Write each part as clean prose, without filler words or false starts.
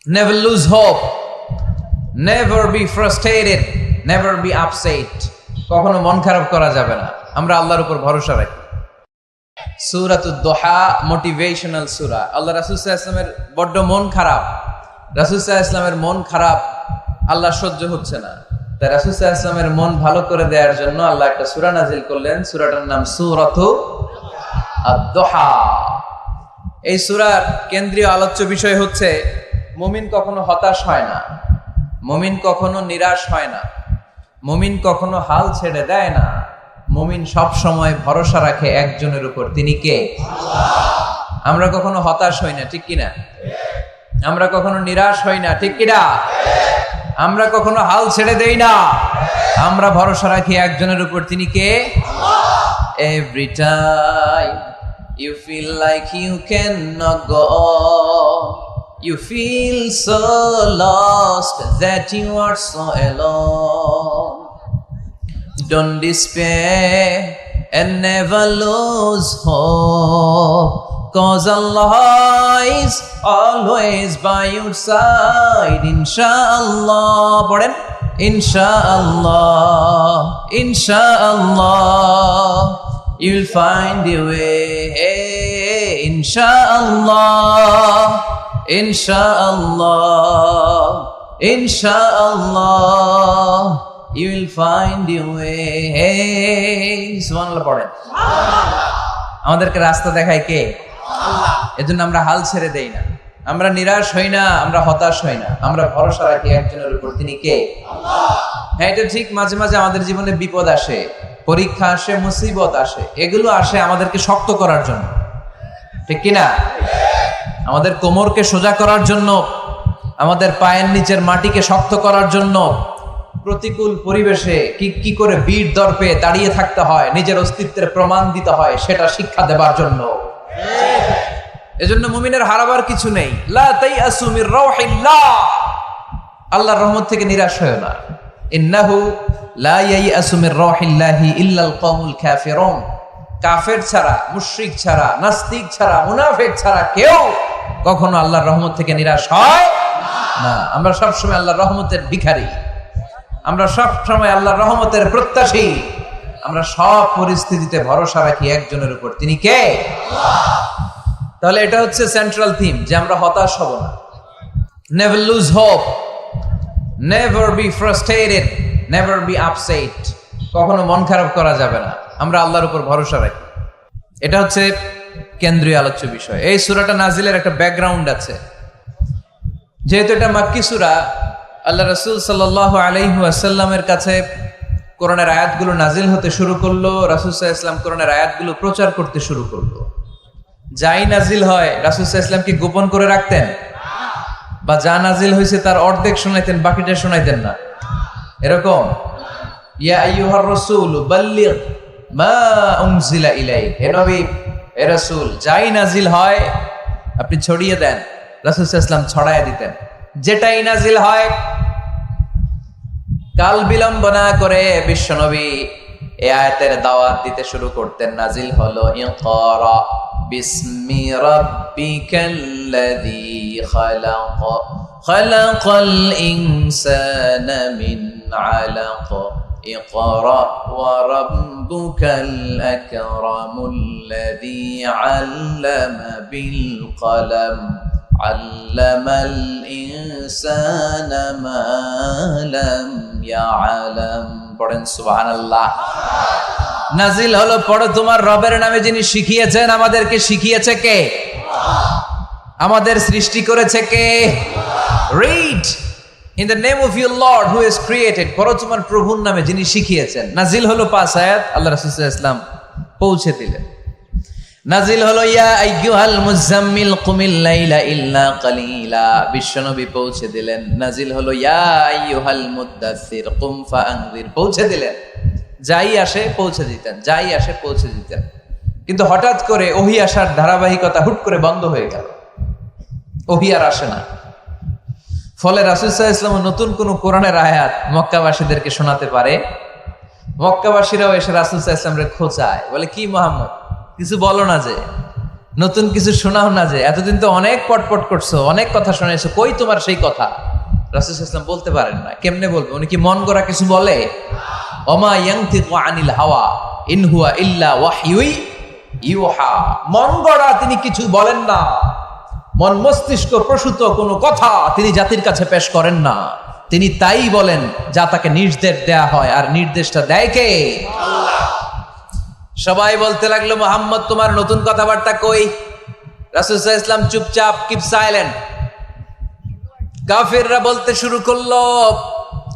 Never lose hope. Never be frustrated. Never be upset. কখনো মন খারাপ করা যাবে না। আমরা আল্লাহর উপর ভরসা রাখি। সূরাতুদ দুহা মোটিভেশনাল সূরা। আল্লাহ রাসূল সাল্লাল্লাহু আলাইহি ওয়াসাল্লামের বড্ড মন খারাপ। রাসূল সাল্লাল্লাহু আলাইহি ওয়াসাল্লামের মন খারাপ, আল্লাহ সহ্য হচ্ছে না। তাই রাসূল সাল্লাল্লাহু আলাইহি ওয়াসাল্লামের মন ভালো করে দেওয়ার জন্য আল্লাহ একটা সূরা নাযিল করলেন। সূরাটার নাম সূরাতুদ দুহা। এই সূরার কেন্দ্রীয় আলোচ্য বিষয় হচ্ছে মুমিন কখনো হতাশ হয় না, মুমিন কখনো নিরাশ হয় না, মুমিন কখনো হাল ছেড়ে দেয় না। মুমিন সব সময় ভরসা রাখে একজনের উপর, তিনি কে? আল্লাহ। আমরা কখনো হতাশ হই না, ঠিক কিনা? আমরা কখনো নিরাশ হই না, ঠিক কিনা? আমরা কখনো হাল ছেড়ে দেই না, আমরা ভরসা রাখি একজনের উপর, তিনি কে? আল্লাহ। Every time you feel like you cannot go on, you feel so lost that you are so alone. Don't despair and never lose hope, 'cause Allah is always by your side. Inshallah, পড়েন, Inshallah, Inshallah, you'll find your way. Inshallah, Inshallah, Inshallah, you will find your way. সুবহানাল্লাহ পড়েন। আমাদেরকে রাস্তা দেখায় কে? আল্লাহ। এজন্য আমরা হাল ছেড়ে দেই না, আমরা নিরাশ হই না, আমরা হতাশ হই না, আমরা ভরসা রাখি একজনের উপর, তিনি কে? আল্লাহ। হ্যাঁ, এটা ঠিক, মাঝে মাঝে আমাদের জীবনে বিপদ আসে, পরীক্ষা আসে, মুসিবত আসে, এগুলো আসে আমাদেরকে শক্ত করার জন্য, ঠিক কিনা? আমাদের কোমরকে সোজা করার জন্য, আমাদের পায়ের নিচের মাটিকে শক্ত করার জন্য। প্রতিকূল পরিবেশে কি করে বীর দর্পে দাঁড়িয়ে থাকতে হয়, নিজের অস্তিত্বের প্রমাণ দিতে হয়, সেটা শিক্ষা দেবার জন্য। এজন্য মুমিনের হারাবার কিছু নেই। লা তাইয়াসু মির রাউহিল্লাহ, আল্লাহর রহমত থেকে নিরাশ হয়ো না। ইন্নাহু লা ইয়াইয়াসু মির রাউহিল্লাহি ইল্লাল কওমুল কাফিরুন, কাফের ছাড়া, মুশরিক ছাড়া, নাস্তিক ছাড়া, মুনাফিক ছাড়া কেউ কখনো আল্লাহর রহমত থেকে নিরাশ হয় না। আমরা সব সময় আল্লাহর রহমতের ভিখারি, আমরা সব সময় আল্লাহর রহমতের প্রত্যাশী। আমরা সব পরিস্থিতিতে ভরসা রাখি একজনের উপর, তিনি কে? আল্লাহ। তাহলে এটা হচ্ছে সেন্ট্রাল থিম, যে আমরা হতাশ হব না। Never lose hope, never be frustrated, never be upset. কখনো মন খারাপ করা যাবে না, আমরা আল্লাহর উপর ভরসা রাখি। এটা হচ্ছে কেন্দ্রীয় আলোচ্য বিষয়। এই সূরাটা নাজিলের একটা ব্যাকগ্রাউন্ড আছে। যেহেতু এটা মাক্কি সূরা, আল্লাহ রাসূল সাল্লাল্লাহু আলাইহি ওয়াসাল্লামের কাছে কোরআনের আয়াতগুলো নাজিল হতে শুরু করলো। রাসূল সাল্লাল্লাহু আলাইহি ওয়াসাল্লাম কোরআনের আয়াতগুলো প্রচার করতে শুরু করলো। যাই নাজিল হয় রাসূল সাল্লাল্লাহু আলাইহি ওয়াসাল্লাম কি গোপন করে রাখতেন? বা যা নাজিল হয়েছে তার অর্ধেক শোনাইতেন, বাকিটা শোনাইতেন না? এরকম? ইয়া আইয়ুহার রাসূল বাল্লিগ মা উনজিলা ইলাইক, হে নবী, হে রাসূল, যাই নাজিল হয় আপনি ছড়িয়ে দেন। রাসূল সাল্লাল্লাহু আলাইহি ওয়াসাল্লাম ছড়ায় দিতেন। যেটাই নাজিল হয় কাল বিলম্ব না করে বিশ্বনবী এই আয়াতের দাওয়াত দিতে শুরু করতেন। নাজিল হলো ইকরা বিসমি রাব্বিকাল্লাযী খালাক, খালাকাল ইনসানা মিন আলাক, ইকরা ওয়া রাব্বুকাল আকরামুল্লাযী আল্লামা বিল কলম, আল্লামাল ইনসানা মা লাম ইয়ালাম। পড়েন সুবহানাল্লাহ। নাজিল হলো, পড়ো তোমার রবের নামে যিনি শিখিয়েছেন। আমাদেরকে শিখিয়েছে কে? আল্লাহ। আমাদের সৃষ্টি করেছে কে? আল্লাহ। Read in the name of your lord who has created, পড়ো তোমার প্রভুর নামে যিনি শিখিয়েছেন। নাজিল হলো 5 আয়াত, আল্লাহ রাসূল সাল্লাল্লাহু আলাইহি ওয়াসাল্লাম পৌঁছে দিলেন। নাজিল হলো ইয়া আইয়ুহাল মুজাম্মিল কুমিল লাইলা ইল্লা কালিলা, বিশ্বনবী পৌঁছে দিলেন। নাজিল হলো ইয়া আইয়ুহাল মুদ্দাসসির কুম ফাআনযির, পৌঁছে দিলেন। যাই আসে পৌঁছে দিতেন, যাই আসে পৌঁছে দিতেন। কিন্তু হঠাৎ করে ওহী আসার ধারাবাহিকতা হুট করে বন্ধ হয়ে গেল, ওহী আর আসে না। ফলে রাসূল সাল্লাল্লাহু আলাইহি ওয়াসাল্লাম নতুন কোন কোরআনের আয়াত মক্কাবাসীদেরকে শোনাতে পারে। মক্কাবাসীরাও এসে রাসূল সাল্লাল্লাহু আলাইহি ওয়াসাল্লামকে খোঁচায়, বলে কি মুহাম্মদ, কিছু বলো না যে? নতুন কিছু শোনাও না, যে এতদিন তো অনেক পটপট করছো, অনেক কথা শোনাইছো, কই তোমার সেই কথা? রাসূল সাল্লাল্লাহু আলাইহি ওয়াসাল্লাম বলতে পারেন না। কেমনে বলবে? উনি কি মন গড়া কিছু বলে? ওমা ইয়ানতিকু আনিল হাওয়া ইন হুয়া ইল্লা ওয়াহয়ুই ইউহা। মন গড়া তিনি কিছু বলেন না, মন মস্তিষ্ক প্রসূত কোনো কথা তিনি জাতির কাছে পেশ করেন না। তিনি তাই বলেন যা তাকে নির্দেশ দেয়া হয়, আর নির্দেশটা দেয় কে? আল্লাহ। সবাই বলতে লাগলো, মুহাম্মদ তোমার নতুন কথাবার্তা কই? রাসূল সাল্লাল্লাহু আলাইহি ওয়াসাল্লাম চুপচাপ, কিপ সাইলেন্ট। কাফিররা বলতে শুরু করলো,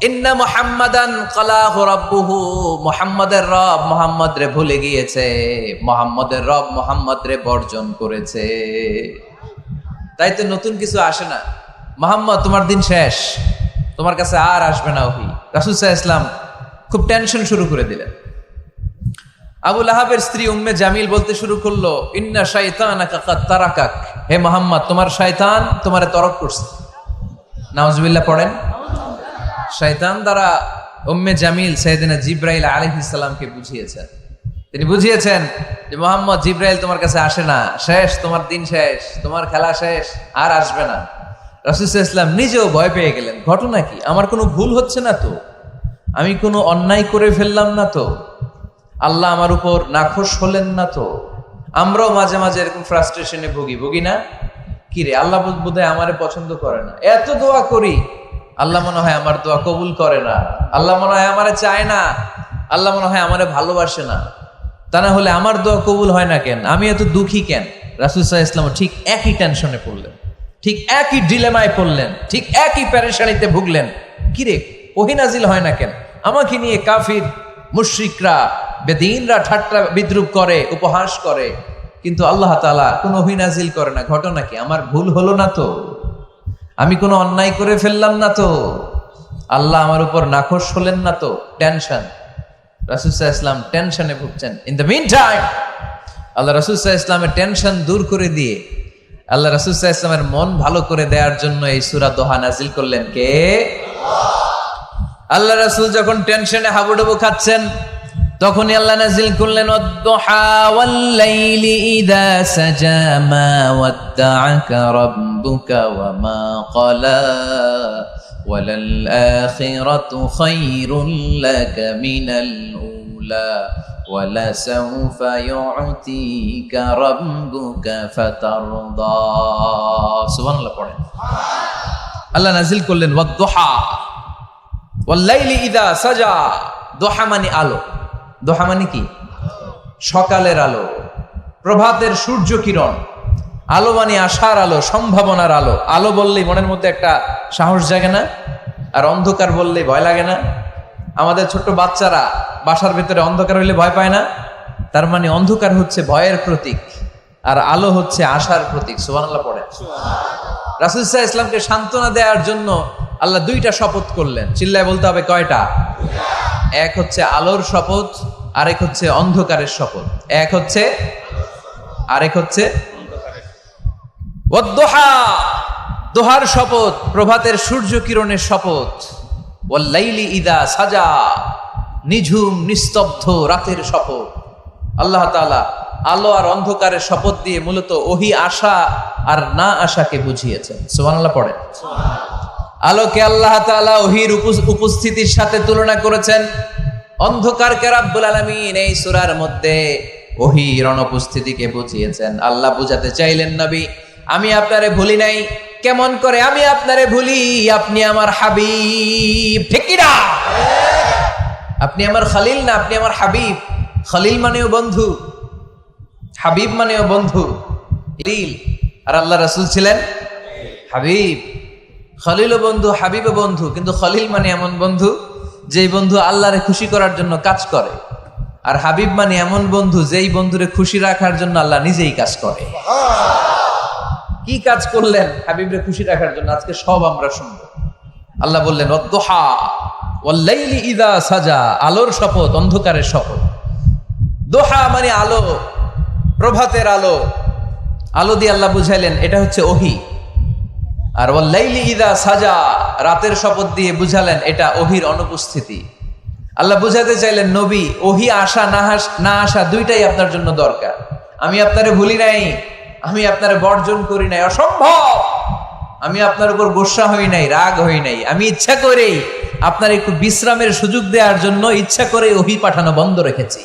ইন্না মুহাম্মাদান কালাহু রাব্বুহু, মুহাম্মাদের রব মুহাম্মদ রে ভুলে গিয়েছে, মুহাম্মাদের রব মুহাম্মদ রে বর্জন করেছে। তাই তো নতুন কিছু আসে না। মুহাম্মদ তোমার দিন শেষ, তোমার কাছে আর আসবে না ওহী। রাসূল সাল্লাল্লাহু আলাইহি ওয়াসাল্লাম খুব টেনশন শুরু করে দিলেন। আবু লাহাবের স্ত্রী উম্মে জামিল বলতে শুরু করলো, ইন্না শাইতানাকা কাদ তারাকাক, হে মুহাম্মদ তোমার শয়তান তোমারে তরক করছে। নাউজুবিল্লাহ পড়েন। শয়তান দ্বারা উম্মে জামিল সাইয়েদনা জিবরাইল আলাইহিস সালামকে বুঝিয়েছেন। তিনি বুঝিয়েছেন যে মুহাম্মদ, জিবরাইল তোমার কাছে আসে না, শেষ, তোমার দিন শেষ, তোমার খেলা শেষ, আর আসবে না। রাসূল সাল্লাল্লাহু আলাইহি ওয়াসাল্লাম নিজেও ভয় পেয়ে গেলেন। ঘটনা কি? আমার কোনো ভুল হচ্ছে না তো? আমি কোনো অন্যায় করে ফেললাম না তো? আল্লাহ আমার উপর নাখোশ হলেন না তো? আমরাও মাঝে মাঝে এরকম ফ্রাস্ট্রেশনে ভুগি না? কি রে, আল্লাহ বোধহয় আমারে পছন্দ করে না, এত দোয়া করি, আল্লাহ মনে হয় আমার দোয়া কবুল করে না, আল্লাহ মনে হয় আমারে চায় না, আল্লাহ মনে হয় আমারে ভালোবাসে না। তা না হলে আমার দোয়া কবুল হয় না কেন? আমি এত দুঃখী কেন? রাসূল সাল্লাল্লাহু আলাইহি ওয়াসাল্লাম ঠিক একই টেনশনে পড়লেন, ঠিক একই ডিলেমায় পড়লেন, ঠিক একই পেরেশানিতে ভুগলেন। কিরে, ওহী নাজিল হয় না কেন? আমাকে নিয়ে কাফির মুশরিকরা বেদিনরা ঠাট্টা বিদ্রুপ করে, উপহাস করে, কিন্তু আল্লাহ তাআলা কোনো ওহী নাজিল করে না। ঘটনা কি? আমার ভুল হলো না তো? আমি কোনো অন্যায় করে ফেললাম না তো? আল্লাহ আমার উপর নাখোশ হলেন না তো? টেনশন। রাসূল সাল্লাল্লাহু আলাইহি ওয়াসাল্লাম টেনশনে ভুগছেন। ইন দ্য মিন টাইম আল্লাহ রাসূল সাল্লাল্লাহু আলাইহি ওয়াসাল্লামের টেনশন দূর করে দিয়ে, আল্লাহ রাসূল সাল্লাল্লাহু আলাইহি ওয়াসাল্লামের মন ভালো করে দেওয়ার জন্য এই সূরা দোহা নাজিল করলেন কে? আল্লাহ রাসূল যখন টেনশনে হাবুডুবু খাচ্ছেন, তখনই আল্লাহ নাজিল করলেন, ওয়াদ-দুহা ওয়াল-লাইলি ইযা সাজা মা ওয়াদ্দাআকা রাব্বুকা ওয়া মা ক্বালা ওয়ালাল আখিরাতু খায়রুল লাকা মিনাল উলা ওয়ালাসাউফা ইউ'তিকা রাব্বুকা ফাতারদা। সুবহানাল্লাহ পড়েন। আল্লাহ নাজিল করলেন ওয়াদ-দুহা ওয়াল-লাইলি ইযা সাজা। দোহা মানে আলো। দোহা মানে কি? সকালের আলো, প্রভাতের সূর্য কিরণ। আলো মানে আশার আলো, সম্ভাবনার আলো। আলো বললেই মনের মধ্যে একটা সাহস জাগে না? আর অন্ধকার বললেই ভয় লাগে না? আমাদের ছোট্ট বাচ্চারা বাসার ভিতরে অন্ধকার হইলে ভয় পায় না? তার মানে অন্ধকার হচ্ছে ভয়ের প্রতীক, আর আলো হচ্ছে আশার প্রতীক। সুবহানাল্লাহ পড়েন। রাসূল সাল্লাল্লাহু আলাইহি ওয়াসাল্লামকে সান্ত্বনা দেওয়ার জন্য আল্লাহ দুইটা শপথ করলেন। চিল্লায় বলতে হবে, কয়টা? এক হচ্ছে আলোর শপথ, আরেক হচ্ছে অন্ধকারের শপথ। এক হচ্ছে, আরেক হচ্ছে ওয়াদ-দুহা, দোহার শপথ, প্রভাতের সূর্য কিরণের শপথ। ওয়াল-লাইলি ইযা সাজা, নিঝুম নিস্তব্ধ রাতের শপথ। আল্লাহ তাআলা আলো আর অন্ধকারের শপথ দিয়ে মূলত ওহী আশা আর না আশাকে বুঝিয়েছেন। সুবহানাল্লাহ পড়েন। আলোকে আল্লাহ তাআলা ওহীর উপস্থিতির সাথে তুলনা করেছেন, অন্ধকারকে রাব্বুল আলামিন এই সূরার মধ্যে ওহীর অনুপস্থিতিকে বুঝিয়েছেন। আল্লাহ বুঝাতে চাইলেন, নবী আমি আপনারে ভুলি নাই। কেমন করে আমি আপনারে ভুলি? আপনি আমার হাবিব, ঠিক কি না? আপনি আমার খলিল না, আপনি আমার হাবিব। খলিল মানেও বন্ধু, হাবিব মানেও বন্ধু। আর আল্লাহ রাসূল ছিলেন হাবিব। খলিলও বন্ধু, হাবিবও বন্ধু, কিন্তু খলিল মানে এমন বন্ধু যেই বন্ধু আল্লাহরে খুশি করার জন্য কাজ করে, আর হাবিব মানে এমন বন্ধু যেই বন্ধুরে খুশি রাখার জন্য আল্লাহ নিজেই কাজ করে। কি কাজ করলেন হাবিবরে খুশি রাখার জন্য? আজকে সব আমরা শুনবো। আল্লাহ বললেন ওয়াদ-দুহা ওয়াল-লাইলি ইযা সাজা, আলোর শপথ, অন্ধকারের শপথ। দোহা মানে আলো, প্রভাতের আলো। আলো দিয়ে আল্লাহ বুঝাইলেন এটা হচ্ছে ওহী। আর ওয়াল-লাইলি ইযা সাজা, রাতের শপথ দিয়ে বুঝালেন এটা ওহীর অনুপস্থিতি। আল্লাহ বুঝাতে চাইলেন, নবী ওহী আসা না আসা দুইটাই আপনার জন্য দরকার। আমি আপনারে ভুলি নাই, আমি আপনারে বর্জন করি নাই, অসম্ভব। আমি আপনার উপর গোসা হই নাই, রাগ হই নাই। আমি ইচ্ছা করেই আপনার একটু বিশ্রামের সুযোগ দেওয়ার জন্য ইচ্ছা করে ওহী পাঠানো বন্ধ রেখেছি,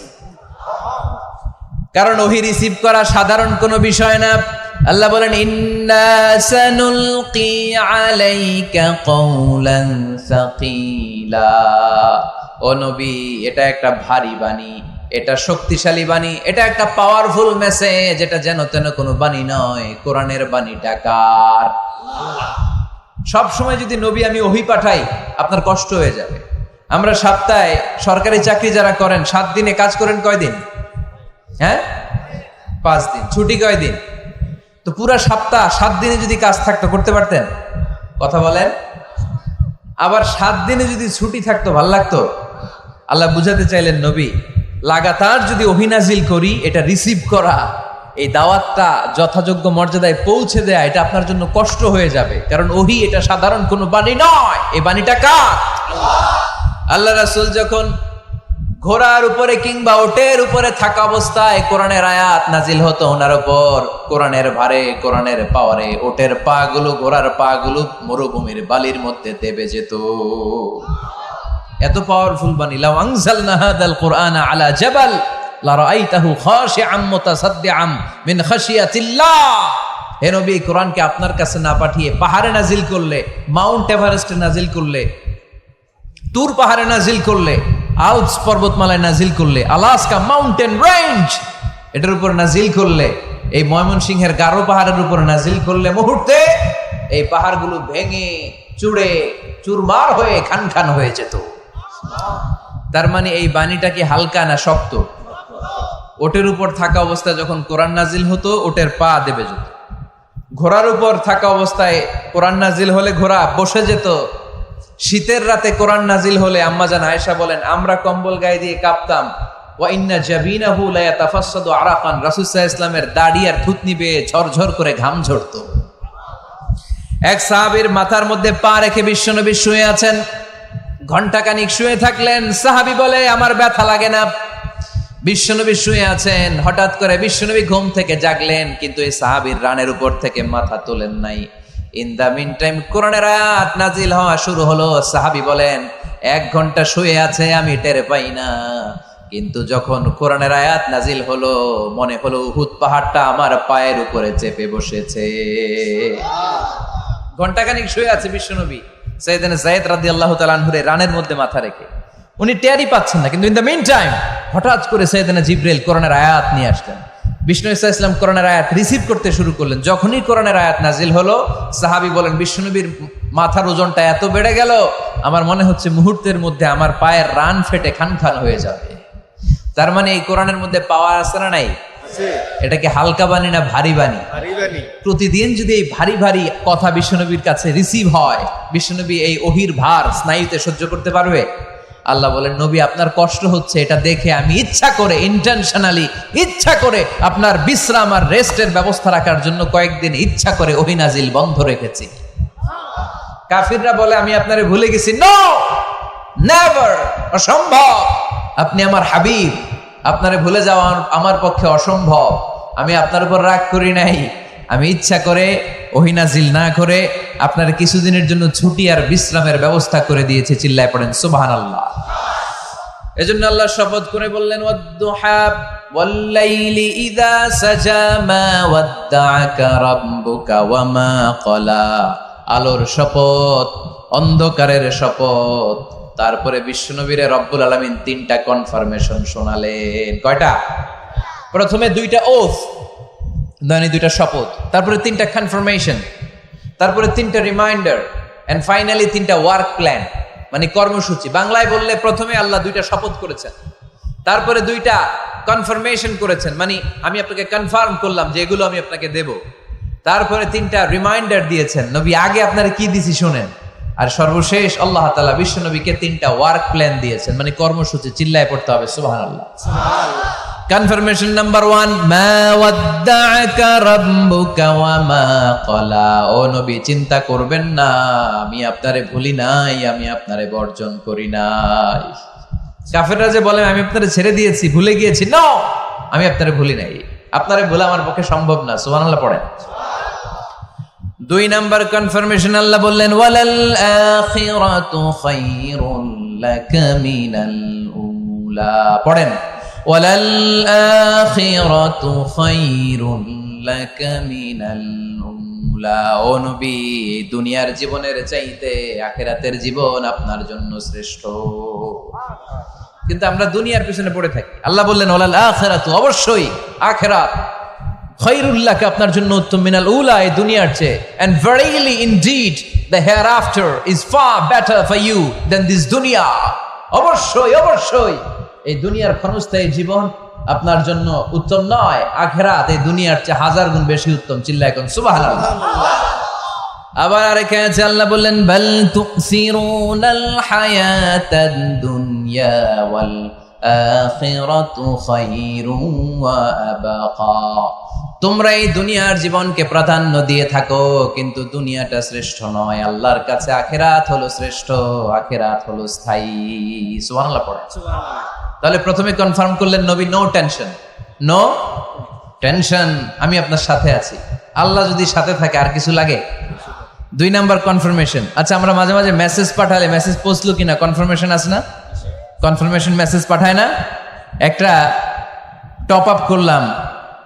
কারণ ওহী রিসিভ করা সাধারণ কোনো বিষয় না। আল্লাহ বলেন, ইন্না সানুলকি আলাইকা কওলান সাকিলা। ও নবী, এটা একটা ভারী বাণী, এটা শক্তিশালী বাণী, এটা একটা পাওয়ারফুল মেসেজ। এটা যেন তেন কোনো বাণী নয়, কোরআনের বাণীটা কার? সব সময় যদি নবী আমি ওহী পাঠাই, আপনার কষ্ট হয়ে যাবে। আমরা সপ্তাহে সরকারি চাকরি যারা করেন 7 দিনে কাজ করেন কয়দিন? হ্যাঁ, 5 দিন। ছুটি কয়দিন? তো পুরা সপ্তাহ 7 দিনে যদি কাজ থাকতো, করতে পারতেন? কথা বলেন। আবার 7 দিনে যদি ছুটি থাকতো, ভাল লাগতো? আল্লাহ বুঝাতে চাইলেন, নবী লাগাতার যদি ওহী নাজিল করি, এটা রিসিভ করা, এই দাওয়াতটা যথাযোগ্য মর্যাদায় পৌঁছে দেয়া, এটা আপনার জন্য কষ্ট হয়ে যাবে। কারণ ওহী এটা সাধারণ কোনো বাণী নয়, এই বাণীটা কার? আল্লাহ রাসূল যখন ঘোড়ার উপরে কিংবা ওটের উপরে থাকা অবস্থায় কোরআনের আয়াত নাজিল হতো ওনার উপর, কোরআনের ভারে, কোরআনের পাওয়ারে ওটের পা গুলো, ঘোড়ার পা গুলো মরুভূমির বালির মধ্যে দেবে যেত। এত পাওয়ারফুল বাণী। লাউ আনজালনা হাদাল কুরআনা আলা জাবাল লারাআইতাহু খাশিআম মুতাসাদ্দিআম মিন খাশিয়াতিল্লাহ। হে নবী, কোরআনকে আপনার কাছে না পাঠিয়ে পাহাড়ে নাজিল করলে, মাউন্ট এভারেস্টে নাজিল করলে, তুর পাহাড়ে নাজিল করলে, আল্পস পর্বতমালায় নাজিল করলে, আলাস্কা মাউন্টেন রেঞ্জ এটার উপর নাজিল করলে, এই ময়মনসিংহের গারো পাহাড়ের উপর নাজিল করলে, মুহূর্তে এই পাহাড়গুলো ভেঙে চুড়ে চুরমার হয়ে খান খান হয়ে যেত। তার মানে এই বাণীটা কি হালকা না শক্ত? ওটের উপর থাকা অবস্থায় যখন কোরআন নাজিল হতো, ওটের পা দেবে যেত। ঘোড়ার উপর থাকা অবস্থায় কোরআন নাজিল হলে ঘোড়া বসে যেত। শীতের রাতে কোরআন নাজিল হলে আম্মাজান আয়েশা বলেন, আমরা কম্বল গায়ে দিয়ে কাঁপতাম। ওয়া ইন্না জাবিনাহু লা ইয়াতাফাসসাদু আরাকান। রাসূল সাল্লাল্লাহু আলাইহি ওয়াসাল্লামের দাড়ি আর থুতনি বেয়ে ঝরঝর করে ঘাম ঝরতো। এক সাহাবীর মাথার মধ্যে পা রেখে বিশ্বনবী শুয়ে আছেন, ঘন্টাখানিক শুয়ে থাকলেন। সাহাবী বলে, আমার ব্যথা লাগে না। বিশ্বনবী শুয়ে আছেন, হঠাৎ করে বিশ্বনবী ঘুম থেকে জাগলেন, কিন্তু এই সাহাবীর রানের উপর থেকে মাথা তোলেন নাই। ইন দা মিন টাইম কোরআনের আয়াত নাজিল হওয়া শুরু হলো। সাহাবী বলেন, 1 ঘন্টা শুয়ে আছে, আমি টের পাই না, কিন্তু যখন কোরআনের আয়াত নাজিল হলো, মনে হলো উহুদ পাহাড়টা আমার পায়ের উপরে চেপে বসেছে। ঘন্টাখানিক শুয়ে আছে বিশ্বনবী সাইয়েদনা যায়েদ রাদিয়াল্লাহু তাআলা আনহু রানের মধ্যে মাথা রেখে। উনি টেরই পাচ্ছেন না, কিন্তু ইন দ্য মিন টাইম হঠাৎ করে সাইয়েদনা জিবরাইল কোরআনের আয়াত নিয়ে আসলেন। বিষ্ণু ইসা ইসলাম কোরআনের আয়াত রিসিভ করতে শুরু করলেন। যখনই কোরআনের আয়াত নাজিল হলো, সাহাবী বলেন, বিশ্বনবীর মাথার ওজনটা এত বেড়ে গেল, আমার মনে হচ্ছে মুহূর্তের মধ্যে আমার পায়ের রান ফেটে খান খান হয়ে যাবে। তার মানে এই কোরআনের মধ্যে পাওয়ার আছে না নাই? এটা কি হালকা বাণী না ভারী বাণী? প্রতিদিন যদি এই ভারী ভারী কথা বিশ্বনবীর কাছে রিসিভ হয়, বিশ্বনবী এই ওহির ভার স্নায়ুতে সহ্য করতে পারবে? আল্লাহ বলেন, নবী আপনার কষ্ট হচ্ছে, এটা দেখে আমি ইচ্ছা করে, ইন্টেনশনালি ইচ্ছা করে আপনার বিশ্রাম আর রেস্টের ব্যবস্থা রাখার জন্য কয়েকদিন ইচ্ছা করে ওহী নাজিল বন্ধ রেখেছি। কাফিররা বলে, আমি আপনারে ভুলে গেছি। নো, নেভার, অসম্ভব। আপনি আমার হাবিব, আপনারে ভুলে যাওয়া আমার পক্ষে অসম্ভব। আমি আপনার উপর রাগ করি নাই, আমি ইচ্ছা করে ওহী নাজিল না করে আপনার কিছুদিনের জন্য ছুটি আর বিশ্রামের ব্যবস্থা করে দিয়েছে। চিল্লায় পড়েন সুবহানাল্লাহ। এজন্য আল্লাহ শপথ করে বললেন, ওয়াদ-দুহা ওয়াল-লাইলি ইযা সাজা মা ওয়াদ্দাআকা রাব্বুকা ওয়া মা ক্বালা। আলোর শপথ, অন্ধকারের শপথ। তারপরে বিশ্বনবীরে রব্বুল আলামিন 3টা কনফার্মেশন শোনালেন। কয়টা? প্রথমে 2টা ওথ, মানে 2টা শপথ, তারপরে 3টা কনফার্মেশন, তারপরে 3টা রিমাইন্ডার, এন্ড ফাইনালি 3টা ওয়ার্ক প্ল্যান, মানে কর্মসূচি। বাংলায় বললে প্রথমে আল্লাহ 2টা শপথ করেছেন, তারপরে 2টা কনফার্মেশন করেছেন, মানে আমি আপনাকে কনফার্ম করলাম যে এগুলো আমি আপনাকে দেব। তারপরে 3টা রিমাইন্ডার দিয়েছেন, নবী আগে আপনারা কি দিছি শোনেন। আর সর্বশেষ আল্লাহ তাআলা বিশ্বনবীকে 3টা ওয়ার্ক প্ল্যান দিয়েছেন, মানে কর্মসূচি। চিল্লায় পড়তে হবে সুবহানাল্লাহ। কনফার্মেশন নাম্বার 1, মা ওয়াদ্দাআকা রাব্বুকা ওয়া মা ক্বালা। ও নবী, চিন্তা করবেন না, আমি আপনারে ভুলি নাই, আমি আপনারে বর্জন করি নাই। কাফেররা যে বলে আমি আপনারে ছেড়ে দিয়েছি, ভুলে গিয়েছি, নো, আমি আপনারে ভুলি নাই। আপনারে ভোলা আমার পক্ষে সম্ভব না। সুবহানাল্লাহ পড়েন। 2 নাম্বার কনফার্মেশন, আল্লাহ বললেন ওয়ালাল আখিরাতু খায়রুন লাকা মিনাল উলা। পড়েন ওয়ালাল আখিরাতু খায়রুন লাকা মিনাল উলা। ও নবী, দুনিয়ার জীবনের চাইতে আখিরাতের জীবন আপনার জন্য শ্রেষ্ঠ। কিন্তু আমরা দুনিয়ার পিছনে পড়ে থাকি। আল্লাহ বললেন ওয়ালাল আখিরাতু, অবশ্যই আখিরাত, খায়রুল লাকা, আপনার জন্য উত্তম, মিনাল উলা, এই দুনিয়ার চেয়ে, and verily indeed the hereafter is far better for you than this dunya. অবশ্যই অবশ্যই এই দুনিয়ার ক্ষণস্থায়ী জীবন আপনার জন্য উত্তম নয়, আখিরাত এই দুনিয়ার চেয়ে 1000 গুণ বেশি উত্তম। চিল্লায় কোন সুবহানাল্লাহ। আবার আরেকখানে আছে আল্লাহ বললেন বাল তুসিরুনাল হায়াতাদ দুনিয়া ওয়াল আখিরাতু খায়রুন ওয়া আবাকা। তোমরা এই দুনিয়ার জীবনকে প্রাধান্য দিয়ে থাকো, কিন্তু দুনিয়াটা শ্রেষ্ঠ নয়। আল্লাহর কাছে আখিরাত হলো শ্রেষ্ঠ, আখিরাত হলো স্থায়ী। সুবহানাল্লাহ পড়ে। তাহলে প্রথমে কনফার্ম করলেন নবী, নো টেনশন, নো টেনশন, আমি আপনার সাথে আছি। আল্লাহ যদি সাথে থাকে আর কিছু লাগে? 2 নাম্বার কনফার্মেশন। আচ্ছা, আমরা মাঝে মাঝে মেসেজ পাঠালে মেসেজ পৌঁছলো কিনা কনফার্মেশন আছে না? কনফার্মেশন মেসেজ পাঠায় না? একটা টপ আপ করলাম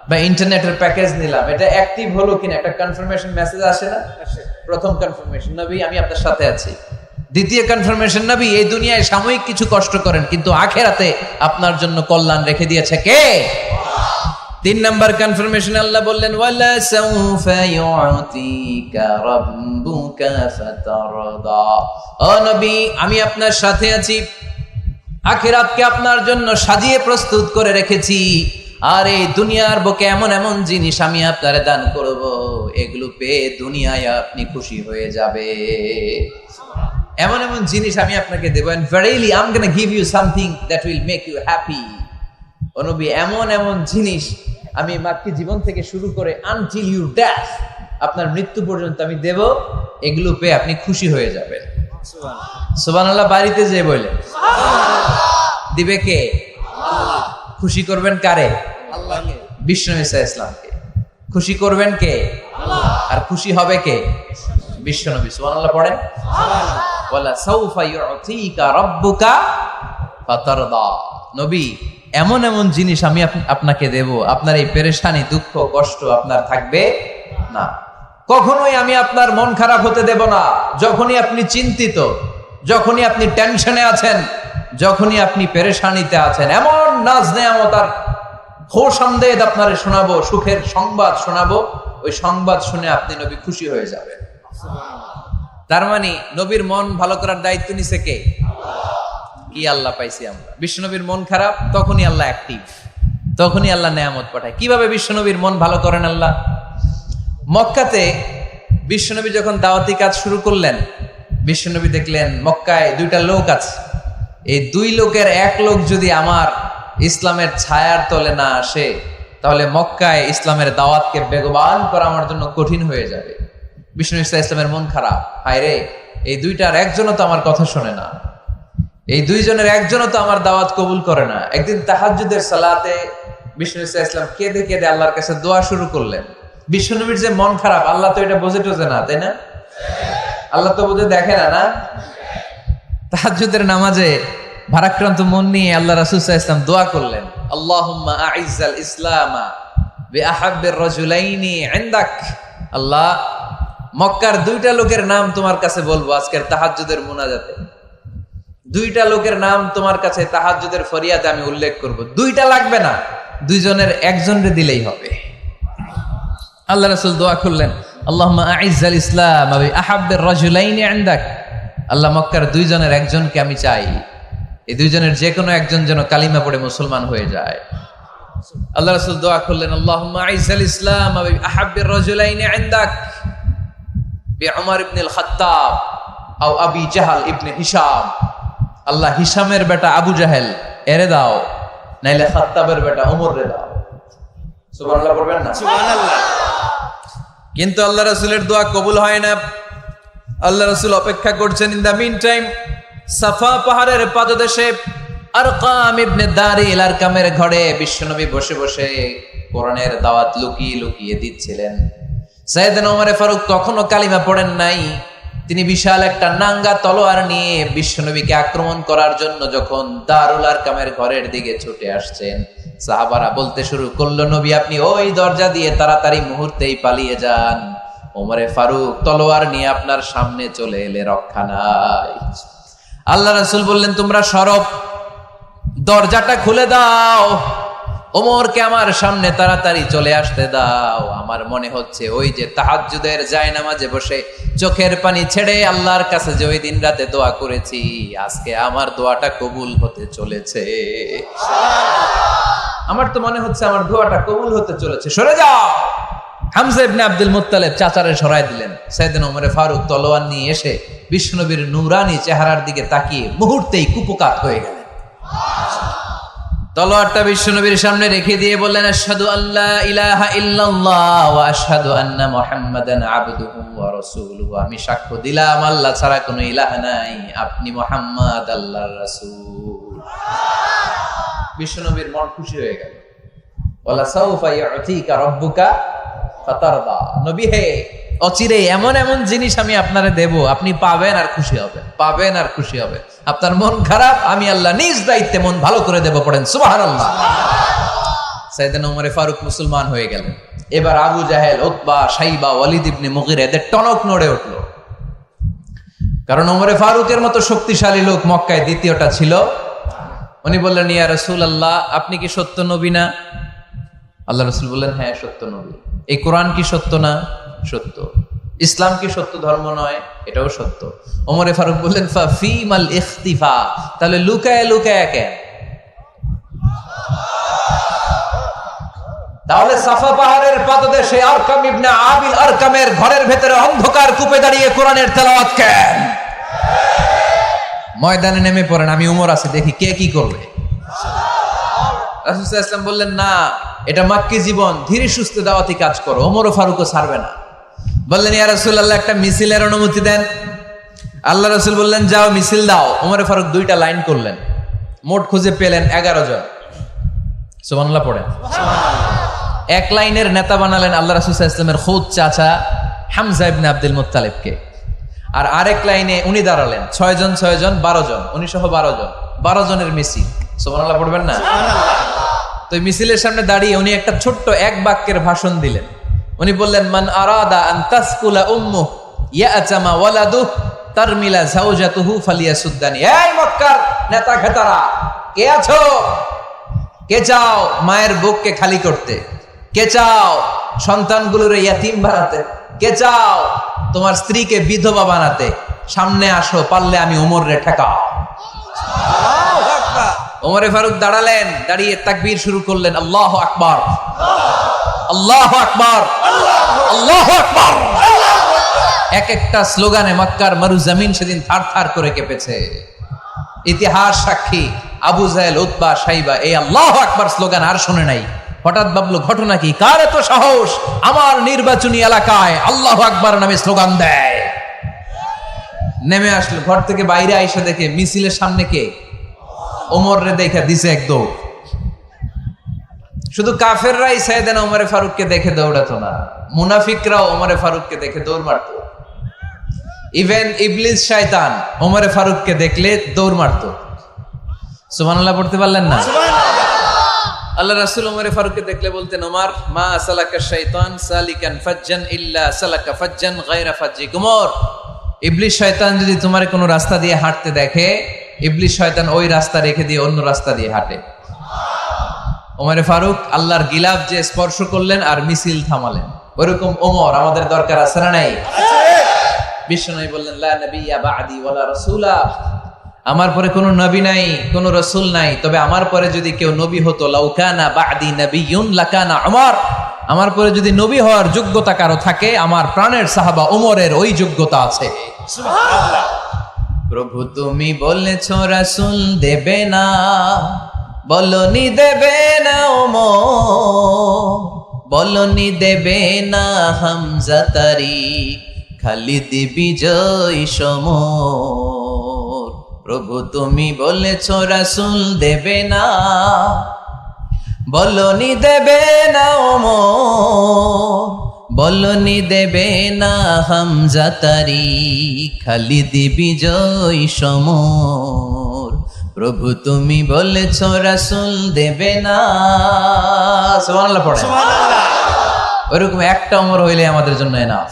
বা ইন্টারনেটের প্যাকেজ নিলাম, এটা অ্যাক্টিভ হলো কিনা একটা কনফার্মেশন মেসেজ আসে না? প্রথম কনফার্মেশন, নবী আমি আপনার সাথে আছি। দ্বিতীয় কনফার্মেশন, নবী এই দুনিয়ায় সাময়িক কিছু কষ্ট করেন, কিন্তু আখিরাতে আপনার জন্য কল্যাণ রেখে দিয়েছে কে? 3 নাম্বার কনফার্মেশন, আল্লাহ বললেন ওয়ালা সাউফা ইউতিকা রাব্বুকা ফাতারদা। ও নবী, আমি আপনার সাথে আছি, আখিরাতকে আপনার জন্য সাজিয়ে প্রস্তুত করে রেখেছি। আর এই দুনিয়ার বুকে এমন এমন জিনিস আমি আপনারে দান করব, এগুলো পেয়ে দুনিয়ায় আপনি খুশি হয়ে যাবে। এমন এমন জিনিস আমি আপনাকে দেব, and verily I'm going to give you something that will make you happy. ও নবী, এমন এমন জিনিস আমি মাক্কি জীবন থেকে শুরু করে until you death, আপনার মৃত্যু পর্যন্ত আমি দেব, এগুলো পেয়ে আপনি খুশি হয়ে যাবেন। সুবহানাল্লাহ। বাড়িতে যে বলে দিবে কে? আল্লাহ। খুশি করবেন কারে? আল্লাহকে। বিশ্বনবী সাল্লাল্লাহু আলাইহি ওয়াসাল্লামকে খুশি করবেন কে? আল্লাহ। আর খুশি হবে কে? বিশ্বনবী। সুবহানাল্লাহ পড়েন। সুবহানাল্লাহ। ওয়ালা সাউফা ইউতিকা রাব্বুকা ফাতারদা। নবী, এমন এমন জিনিস আমি আপনাকে দেব, আপনার এই পেরেশানি, দুঃখ, কষ্ট আপনার থাকবে না। কখনোই আমি আপনার মন খারাপ হতে দেব না। যখনই আপনি চিন্তিত, যখনই আপনি টেনশনে আছেন, যখনই আপনি পেরেশানিতে আছেন, এমন নাজ নেয়ামত আর খোশামদেদ আপনারে শোনাবো, সুখের সংবাদ শোনাবো, ওই সংবাদ শুনে আপনি নবী খুশি হয়ে যাবেন। তার মানে নবীর মন ভালো করার দায়িত্ব নিছে কে? কি আল্লাহ পাইছি আমরা। বিশ্বনবীর মন খারাপ, তখনই আল্লাহ অ্যাক্টিভ, তখনই আল্লাহ নেয়ামত পাঠায়। কিভাবে বিশ্বনবীর মন ভালো করেন আল্লাহ? মক্কাতে বিশ্বনবী যখন দাওয়াতি কাজ শুরু করলেন, বিশ্বনবী দেখলেন মক্কায় 2টা লোক আছে। এই 2 লোকের এক লোক যদি আমার ইসলামের ছায়ার তলে না আসে, তাহলে মক্কায় ইসলামের দাওয়াতকে বেগবান করা আমার জন্য কঠিন হয়ে যাবে। বিশ্বনবী ইসলামের মন খারাপ, হায় রে, এই 2টার একজনও তো আমার কথা শোনে না, এই 2 জনের একজনও তো আমার দাওয়াত কবুল করে না। একদিন তাহাজ্জুদের সালাতে বিশ্বনবী ইসলাম কেঁদে কেঁদে আল্লাহর কাছে দোয়া শুরু করলেন। বিশ্বনবীর যে মন খারাপ, আল্লাহ তো এটা বোঝে টোঝে না, তাই না? আল্লাহ তো বোঝে দেখে না, না? তাহাজ্জুদের নামাজে ভারাক্রান্ত মন নিয়ে আল্লাহ রাসূল সাল্লাল্লাহু আলাইহি ওয়াসাল্লাম দোয়া করলেন, আল্লাহুম্মা আইজ্জাল ইসলামা বিআহাব্বির রাজুলাইনি ইনদাক। আল্লাহ, মক্কার 2টা লোকের নাম তোমার কাছে বলবো আজকের তাহাজ্জুদের মুনাজাতে। 2টা লোকের নাম তোমার কাছে তাহাজ্জুদের ফরিয়াদে আমি উল্লেখ করব। 2টা লাগবে না, 2 জনের একজনরে দিলেই হবে। আল্লাহ রাসূল দোয়া করলেন, আল্লাহুম্মা আইজ্জাল ইসলামা বিআহাব্বির রাজুলাইনি ইনদাক। আল্লাহ, মক্কার 2 জনের একজনকে আমি চাই, এই 2 জনের যে কোনো একজন যেন কালিমা পড়ে মুসলমান হয়ে যায়। আল্লাহ রাসূল দোয়া করলেন, আল্লাহুম্মা আইজ্জাল ইসলামা বিআহাব্বির রাজুলাইনি ইনদাক বিউমর ইবনে আল খাত্তাব আও আবি জাহল ইবনে হিশাম। আল্লাহ, হিশামের বেটা আবু জাহেল এরে দাও, নাইলে খাত্তাবের বেটা ওমর রে দাও। সুবহানাল্লাহ পড়বেন না? সুবহানাল্লাহ। কিন্তু আল্লাহ রাসূলের দোয়া কবুল হয় না। আল্লাহ রাসূল অপেক্ষা করছেন। ইন দা মিন টাইম সাফা পাহাড়ের পাদদেশে আরকাম ইবনে দারিল আরকামের ঘরে বিশ্বনবী বসে বসে কোরআনের দাওয়াত লুকিয়ে লুকিয়ে দিচ্ছিলেন। সাইয়েদনা ওমর ফারুক তখনও কালিমা পড়েন নাই। তিনি বিশাল একটা নাঙ্গা তলোয়ার নিয়ে বিশ্বনবীকে আক্রমণ করার জন্য যখন দারুল আরকামের ঘরের দিকে ছুটে আসছেন, সাহাবারা বলতে শুরু করলো, নবী আপনি ওই দরজা দিয়ে তাড়াতাড়ি মুহূর্তেই পালিয়ে যান, ওমরে ফারুক তলোয়ার নিয়ে আপনার সামনে চলে এলে রক্ষা নাই। আল্লাহ রাসূল বললেন, তোমরা সরব, দরজাটা খুলে দাও, ওমরকে আমার সামনে তাড়াতাড়ি চলে আসতে দাও। আমার মনে হচ্ছে ওই যে তাহাজ্জুদের জায়নামাজে বসে চোখের পানি ছেড়ে আল্লাহর কাছে যে ওই দিন রাতে দোয়া করেছি, আজকে আমার দোয়াটা কবুল হতে চলেছে। আমার তো মনে হচ্ছে আমার দোয়াটা কবুল হতে চলেছে, সরে যাও। হামজা ইবনে আব্দুল মুত্তালিব চাচারে সরাই দিলেন। সাইয়েদনা ওমর ফারুক তলোয়ার নিয়ে এসে বিশ্বনবীর নূরানী চেহারার দিকে তাকিয়ে মুহূর্তেই কুপকাত হয়ে গেলেন। তলোয়ারটা বিশ্বনবীর সামনে রেখে দিয়ে বললেন, আশহাদু আল্লা ইলাহা ইল্লাল্লাহ ওয়া আশহাদু আন্না মুহাম্মাদান আবদুহু ওয়া রাসূলুহু। আমি সাক্ষ্য দিলাম আল্লাহ ছাড়া কোনো ইলাহ নাই, আপনি মুহাম্মদ আল্লাহর রাসূল। বিশ্বনবীর মন খুশি হয়ে গেল। ওয়ালা সাউফা ইউতিকা রাব্বুকা ফাতারদা। নবী হে, অচিরে এমন এমন জিনিস আমি আপনারে দেব, আপনি পাবেন আর খুশি হবেন, পাবেন আর খুশি হবেন। আপনার মন খারাপ, আমি আল্লাহ নিজ দায়িত্বে মন ভালো করে দেব। পড়েন সুবহানাল্লাহ। সাইয়েদনা ওমর ফারুক মুসলমান হয়ে গেলেন। এবার আবু জাহেল, উতবা, শাইবা, ওয়ালিদ ইবনে মুগীরা এদের টনক নড়ে উঠল। কারণ ওমর ফারুকের মতো শক্তিশালী লোক মক্কায় দ্বিতীয়টা ছিল। উনি বললেন, ইয়া রাসূলুল্লাহ, আপনি কি সত্য নবী না? আল্লাহ রাসূল বললেন, হ্যাঁ সত্য নবী। এই কোরআন কি সত্য না? সত্য। ইসলাম কি সত্য ধর্ম নয়? এটাও সত্য। ওমর ফারুক বললেন, ফাফিমাল ইখতিফা, তাহলে লুকায় লুকায় কেন? তাহলে সাফা পাহাড়ের পাদদেশে আরকাম ইবনে আবিল আরকামের ঘরের ভেতরে অন্ধকার কূপে দাঁড়িয়ে কোরআনের তেলাওয়াত কেন? ময়দানে নেমে পড়েন, আমি উমর আছি, দেখি কে কি করবে। রাসূল সাল্লাল্লাহু আলাইহি ওয়াসাল্লাম বললেন, না, এটা মাক্কি জীবন, ধীরে সুস্থে দাওয়াতি কাজ করো, ওমর ফারুকও ছাড়বে না। বললেন, ইয়া রাসূলুল্লাহ, একটা মিছিলের অনুমতি দেন। আল্লাহ রাসূল বললেন, যাও মিছিল দাও। ওমর ফারুক 2টা লাইন করলেন, মোট খুঁজে পেলেন 11 জন। সুবহানাল্লাহ পড়েন। এক লাইনের নেতা বানালেন আল্লাহ রাসূল সাল্লাল্লাহু আলাইহি ওয়াসাল্লামের খুদ চাচা হামজা ইবনে আব্দুল মুত্তালিবকে। আর আরেক লাইনে উনি দাঁড়ালেন, 6 জন 6 জন 12 জন, উনি সহ 12 জন, 12 জনের মিছিল। সুবহানাল্লাহ পড়বেন না? তো মিছিলের সামনে দাঁড়িয়ে উনি একটা ছোট্ট এক বাক্যের ভাষণ দিলেন। উনি বললেন, মান আরাদা আন তাসকুলা উম্মুহু ইয়াতামা ওয়ালাদুহু তারমিলা যাওজাতুহু ফালিয়াসুদ্দানি। এই মক্কার নেতা খেতারা, কে আছো? কে চাও মায়ের বুককে খালি করতে? কে চাও সন্তানগুলোর ইয়াতিম বানাতে? কে চাও তোমার স্ত্রীকে বিধবা বানাতে? সামনে আসো, পারলে আমি ওমরে ঠেকাও। ওমরে ফারুক দাঁড়ালেন, দাঁড়িয়ে তাকবীর শুরু করলেন, আল্লাহু আকবার, আল্লাহু আকবার, আল্লাহু আকবার। এক একটা স্লোগানে মক্কার মরুজমিন সেদিন থারথার করে কেঁপেছে। ইতিহাস সাক্ষী, আবু জাহেল, উতবা, শাইবা এই আল্লাহু আকবার স্লোগান আর শুনে নাই। হঠাৎ ভাবলো, ঘটনা কি? কার এত সাহস আমার নির্বাচনী এলাকায় আল্লাহু আকবার নামে স্লোগান দেয়? নেমে আসলো, ঘর থেকে বাইরে আইসা দেখে মিছিলের সামনে কে? ওমর রে দেখা দিছে এক দৌড়। শুধু কাফেররাই সাইয়েদনা ওমরে ফারুককে দেখে দৌড়াতো না, মুনাফিকরাও ওমরে ফারুককে দেখে দৌড় মারত। ইভেন ইবলিস শয়তান ওমরে ফারুককে দেখলে দৌড় মারত। সুবহানাল্লাহ পড়তে পারলেন না? আল্লাহ রাসূল ওমরে ফারুককে দেখলে বলতেন, ওমর মা সালাকা শাইতান সালিকান ফাজ্জান ইল্লা সালাকা ফাজ্জান গায়রা ফাজ্জিক। ওমর, ইবলিস শয়তান যদি তোমার কোনো রাস্তা দিয়ে হাঁটতে দেখে, ইবলিস শয়তান ওই রাস্তা রেখে দিয়ে অন্য রাস্তা দিয়ে হাঁটে। ওমরে ফারুক আল্লাহর গিলাফ যে স্পর্শ করলেন আর মিছিল থামালেন, ওরকম ওমর আমাদের দরকার আছে না নাই? বিশ্বনবী বললেন, লা নাবিয়্যা বা'দি ওয়ালা রাসূলা, আমার পরে কোনো নবী নাই, কোনো রাসূল নাই, তবে আমার পরে যদি কেউ নবী হতো, লাউ কানা বা'দি নাবিয়্যুন লাকানা উমর, আমার পরে যদি নবী হওয়ার যোগ্যতা কারো থাকে, আমার প্রাণের সাহাবা ওমরের ওই যোগ্যতা আছে। সুবহানাল্লাহ। প্রভু তুমি বলেছো রাসূল দেবে না, বলনি দেবে না ওমর, বলনি দেবে না হামজা তারি, খালিদ বিজয় সমর। প্রভু তুমি বলেছো রাসূল দেবে না, বলনি দেবে না ওমর, বলনি দেবে না হামজা তারি, খালিদ বিজয় সমর। প্রভু তুমি বলেছ রাসূল দেবে না। সুবহানাল্লাহ পড়ে। ওইরকম একটা ওমর হইলে আমাদের জন্য এনাফ।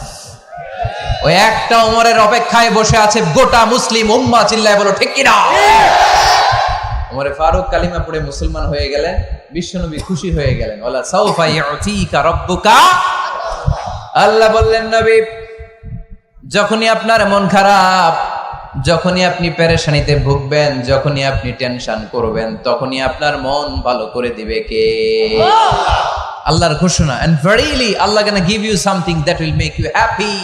ওই একটা ওমরের অপেক্ষায় বসে আছে গোটা মুসলিম উম্মাহ। চিল্লায় বলো ঠিক কিনা? ওমরে ফারুক কালিমা পড়ে মুসলমান হয়ে গেলেন, বিশ্বনবী খুশি হয়ে গেলেন। ওয়ালা সাউফা ইউতিকা রাব্বুকা, আল্লাহ বললেন নবী যখনই আপনার মন খারাপ, যখনই আপনি পেরেশানিতে ভুগবেন, যখনই আপনি টেনশন করবেন, তখনই আপনার মন ভালো করে দিবে কে? আল্লাহর ঘোষণা, and verily Allah gonna give you something that will make you happy।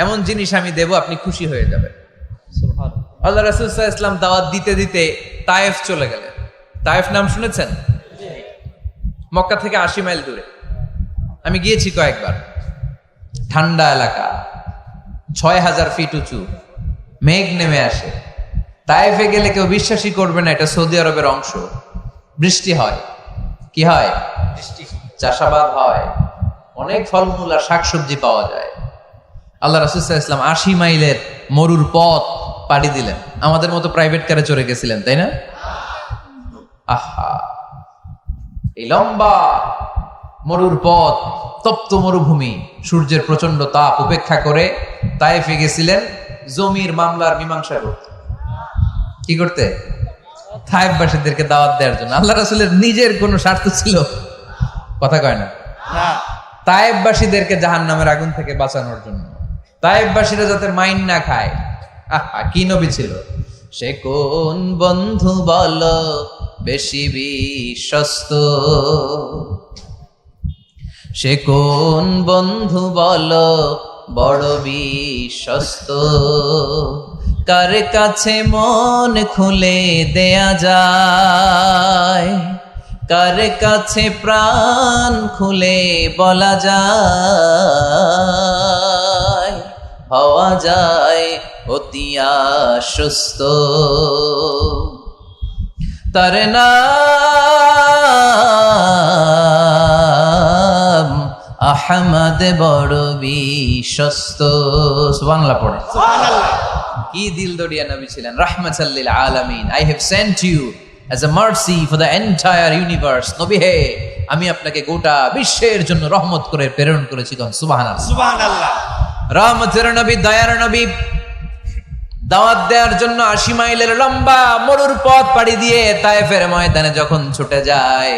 এমন জিনিস আমি দেব আপনি খুশি হয়ে যাবেন। সুবহানাল্লাহ। আল্লাহ রাসূল সাল্লাল্লাহু আলাইহি ওয়াসাল্লাম দাওয়াত দিতে দিতে তায়েফ চলে গেলেন। তায়েফ নাম শুনেছেন? মক্কা থেকে 80 মাইল দূরে। আমি গিয়েছি কয়েকবার। ঠান্ডা এলাকা, 6000 ফিট উঁচু, মেঘ নেমে আসে। তায়েফে গেলে কেউ বিশ্বাসই করবে না এটা সৌদি আরবের অংশ। বৃষ্টি হয়, কি হয়? চাষাবাদ হয়, অনেক ফলমূল আর শাকসবজি পাওয়া যায়। আল্লাহ রাসূল সাল্লাল্লাহু আলাইহি ওয়াসাল্লাম 80 মাইলের মরুর পথ পাড়ি দিলেন। আমাদের মতো প্রাইভেট কারে চড়ে গেছিলেন, তাই না? আহা, এই লম্বা মরুর পথ, তপ্ত মরুভূমি, সূর্যের প্রচন্ড তাপ উপেক্ষা করে তায়েফে গেছিলেন জমির মামলার মীমাংসা করতে। কি করতে? তায়েফবাসীদেরকে দাওয়াত দেওয়ার জন্য। আল্লাহ রাসূলের নিজের কোনো স্বার্থ ছিল? কথা কয় না। তায়েফবাসীদেরকে জাহান্নামের আগুন থেকে বাঁচানোর জন্য, তায়েফবাসীরা যাতে মাইন না খায়। আহা, কি নবী ছিল! সে কোন বন্ধু বলো বেশি বিশ্বস্ত, সে কোন বন্ধু বলো বড় বিশ্বস্ত, কার কাছে মন খুলে দেয়া যায়, কার কাছে প্রাণ খুলে বলা যায়, হওয়া যায় অতি আশ্বস্ত। তার নাম আহমদ বড় বিশ্বস্ত। সুবহানাল্লাহ পড়ে। সুবহানাল্লাহ। কি দিল দরিয়া নবী ছিলেন, রাহমাতাল লিল আলামিন। I have sent you as a mercy for the entire universe। নবী হে, আমি আপনাকে গোটা বিশ্বের জন্য রহমত করে প্রেরণ করেছি। সুবহানাল্লাহ। সুবহানাল্লাহ। রহমতের নবী, দয়ার নবী দাওয়াত দেওয়ার জন্য 80 মাইলের লম্বা মরুর পথ পাড়ি দিয়ে তায়েফের ময়দানে যখন ছুটে যায়,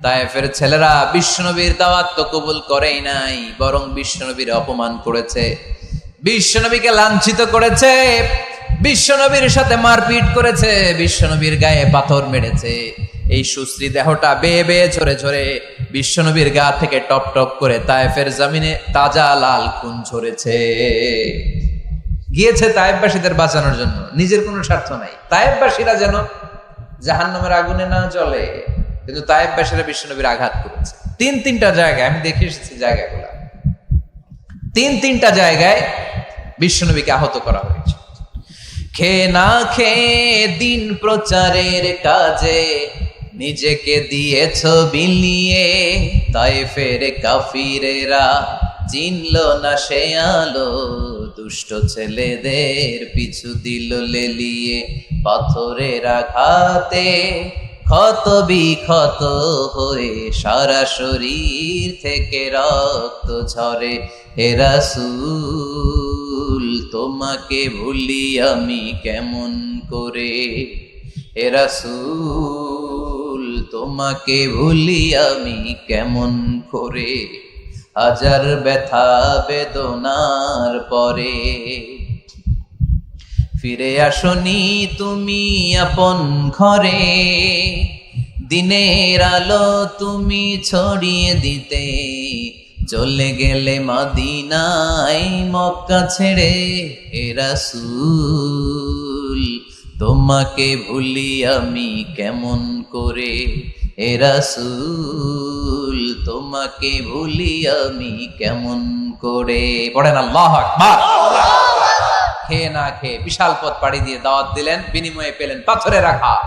তায়েফের ছেলেরা বিশ্বনবীর দাওয়াত তো কবুল করেই নাই, বরং বিশ্বনবীর অপমান করেছে, বিশ্বনবীকে লাঞ্ছিত করেছে, বিশ্বনবীর সাথে মারপিট করেছে, বিশ্বনবীর গায়ে পাথর মেরেছে। এই সুশ্রী দেহটা বেয়ে বেয়ে ঝরে ঝরে বিশ্বনবীর গা থেকে টপ টপ করে তায়েফের জমিনে তাজা লাল খুন ঝরেছে। গিয়েছে তায়েফবাসীদের বাঁচানোর জন্য, নিজের কোনো স্বার্থ নাই। তায়েফবাসীরা যেন জাহান্নামের আগুনে না জ্বলে, কিন্তু তায়েফবাসীরা বিশ্বনবীর আঘাত করেছে। তিনটা জায়গায় আমি দেখে এসেছি, জায়গাগুলো তিনটা জায়গায় বিশ্বনবীকে আহত করা হয়েছে। খেয়ে না খেয়ে দিন প্রচারের কাজে নিজেকে দিয়েছ বিলিয়ে, তায়েফের কাফিরেরা চিনল না সে আলো, দুষ্ট ছেলেদের পিছু দিল লেলিয়ে, পাথরের আঘাতে ক্ষত বিক্ষত হয়ে সারা শরীর থেকে রক্ত ঝরে। হে রাসূল তোমাকে ভুলি আমি কেমন করে, হে রাসূল তোমাকে ভুলি আমি কেমন করে, হাজার ব্যথা বেদনার পরে ফিরে আসনি তুমি আপন ঘরে, দিনের আলো তুমি ছড়িয়ে দিতে, চলে গেলে মদিনায় মক্কা ছেড়ে। হে রাসূল তোমাকে ভুলি আমি কেমন করে, হে রাসূল তোমাকে ভুলি আমি কেমন করে। পড়েন আল্লাহু আকবার। খেয়ে না খেয়ে বিশাল পথ পাড়ি দিয়ে দাওয়াত দিলেন, বিনিময়ে পেলেন পাথরের আঘাত।